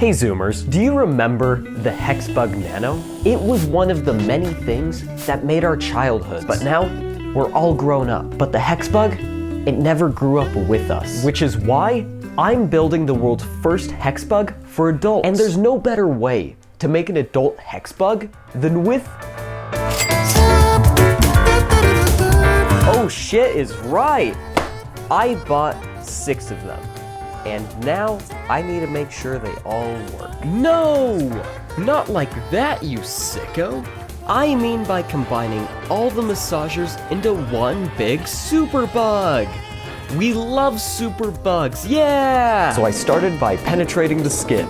Hey Zoomers, do you remember the Hexbug Nano? It was one of the many things that made our childhoods, but now we're all grown up. But the Hexbug, it never grew up with us, which is why I'm building the world's first Hexbug for adults. And there's no better way to make an adult Hexbug than with... Oh shit is right! I bought 6 of them. And now I need to make sure they all work. No! Not like that, you sicko. I mean by combining all the massagers into one big super bug. We love super bugs, yeah! So I started by penetrating the skin,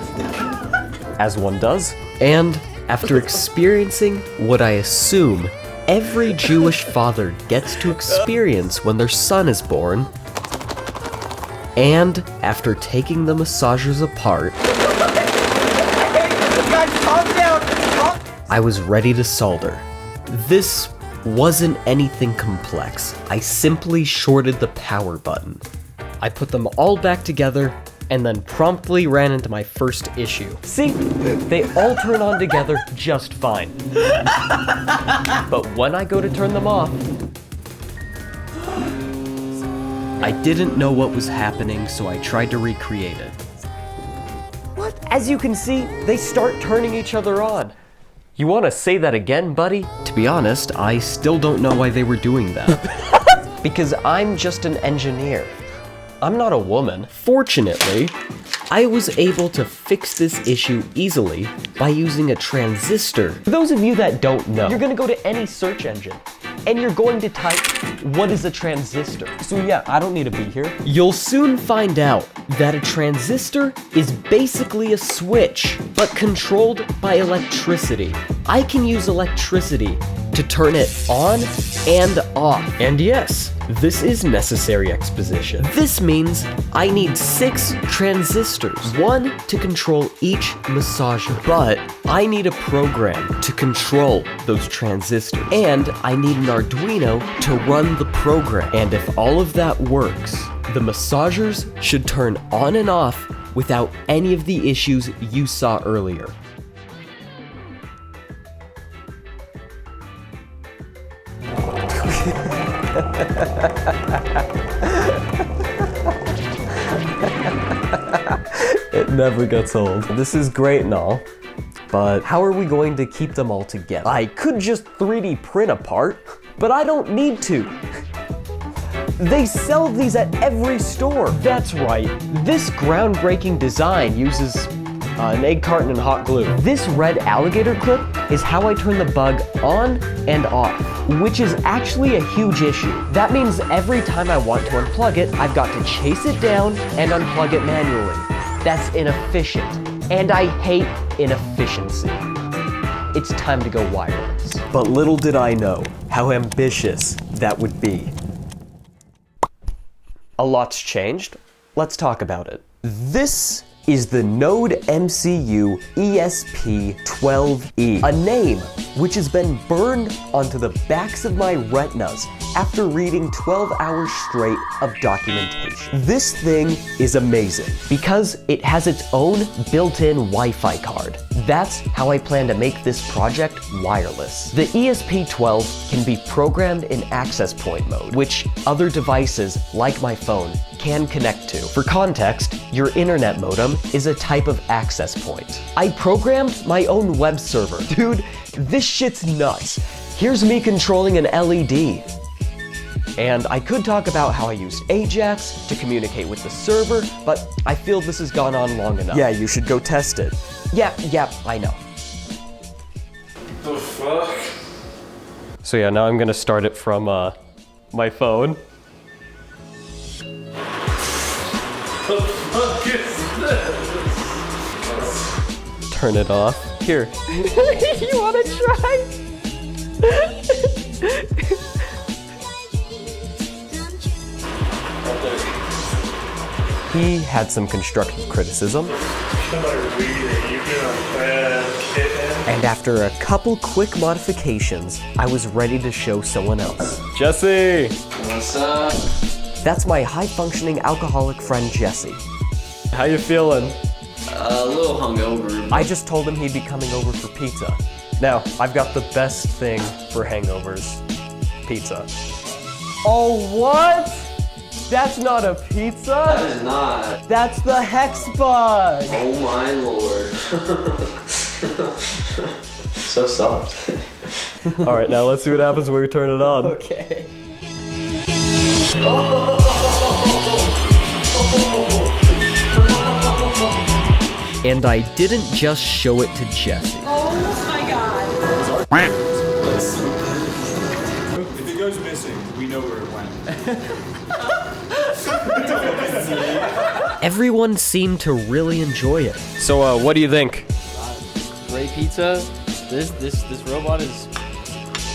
as one does. And after experiencing what I assume every Jewish father gets to experience when their son is born, and after taking the massagers apart, I was ready to solder. This wasn't anything complex. I simply shorted the power button. I put them all back together and then promptly ran into my first issue. See, they all turn on together just fine. But when I go to turn them off, I didn't know what was happening, so I tried to recreate it. What? As you can see, they start turning each other on. You want to say that again, buddy? To be honest, I still don't know why they were doing that. Because I'm just an engineer. I'm not a woman. Fortunately, I was able to fix this issue easily by using a transistor. For those of you that don't know, you're gonna go to any search engine and you're going to type, what is a transistor? So yeah, I don't need to be here. You'll soon find out that a transistor is basically a switch, but controlled by electricity. I can use electricity to turn it on and off. And yes, this is necessary exposition. This means I need 6 transistors, 1 to control each massager. But I need a program to control those transistors. And I need an Arduino to run the program. And if all of that works, the massagers should turn on and off without any of the issues you saw earlier. It never gets old. This is great and all, but how are we going to keep them all together? I could just 3D print a part, but I don't need to. They sell these at every store. That's right. This groundbreaking design uses an egg carton and hot glue. This red alligator clip is how I turn the bug on and off, which is actually a huge issue. That means every time I want to unplug it, I've got to chase it down and unplug it manually. That's inefficient, and I hate inefficiency. It's time to go wireless. But little did I know how ambitious that would be. A lot's changed. Let's talk about it. This is the NodeMCU ESP-12, a name which has been burned onto the backs of my retinas after reading 12 hours straight of documentation. This thing is amazing because it has its own built-in Wi-Fi card. That's how I plan to make this project wireless. The ESP-12 can be programmed in access point mode, which other devices, like my phone, can connect to. For context, your internet modem is a type of access point. I programmed my own web server. Dude, this shit's nuts. Here's me controlling an LED. And I could talk about how I used Ajax to communicate with the server, but I feel this has gone on long enough. Yeah, you should go test it. Yeah, I know. The fuck? So yeah, now I'm gonna start it from my phone. The fuck is this? Turn it off. Here. You wanna try? He had some constructive criticism. And after a couple quick modifications, I was ready to show someone else. Jesse! What's up? That's my high-functioning alcoholic friend, Jesse. How you feeling? A little hungover. I just told him he'd be coming over for pizza. Now, I've got the best thing for hangovers. Pizza. Oh, what? That's not a pizza? That is not. That's the Hexbug! Oh my lord. So soft. All right, now let's see what happens when we turn it on. Okay. And I didn't just show it to Jesse. Oh my god. If it goes missing, we know where it went. Everyone seemed to really enjoy it. So, what do you think? Great pizza. This robot is.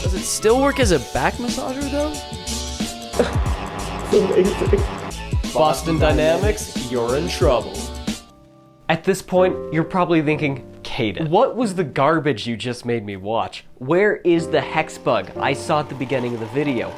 Does it still work as a back massager though? Boston Dynamics, you're in trouble. At this point, you're probably thinking, Caden, what was the garbage you just made me watch? Where is the Hexbug I saw at the beginning of the video?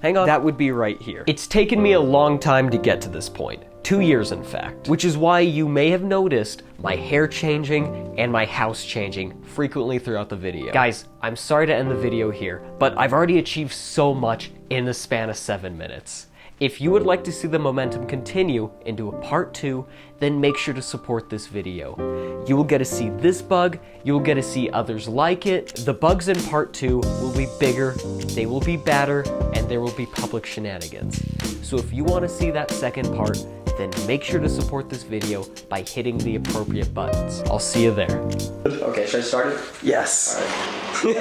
Hang on, that would be right here. It's taken me a long time to get to this point. 2 years, in fact. Which is why you may have noticed my hair changing and my house changing frequently throughout the video. Guys, I'm sorry to end the video here, but I've already achieved so much in the span of 7 minutes. If you would like to see the momentum continue into a part 2, then make sure to support this video. You will get to see this bug, you will get to see others like it. The bugs in part 2 will be bigger, they will be badder, and there will be public shenanigans. So if you want to see that second part, then make sure to support this video by hitting the appropriate buttons. I'll see you there. Okay, should I start it? Yes. Alright.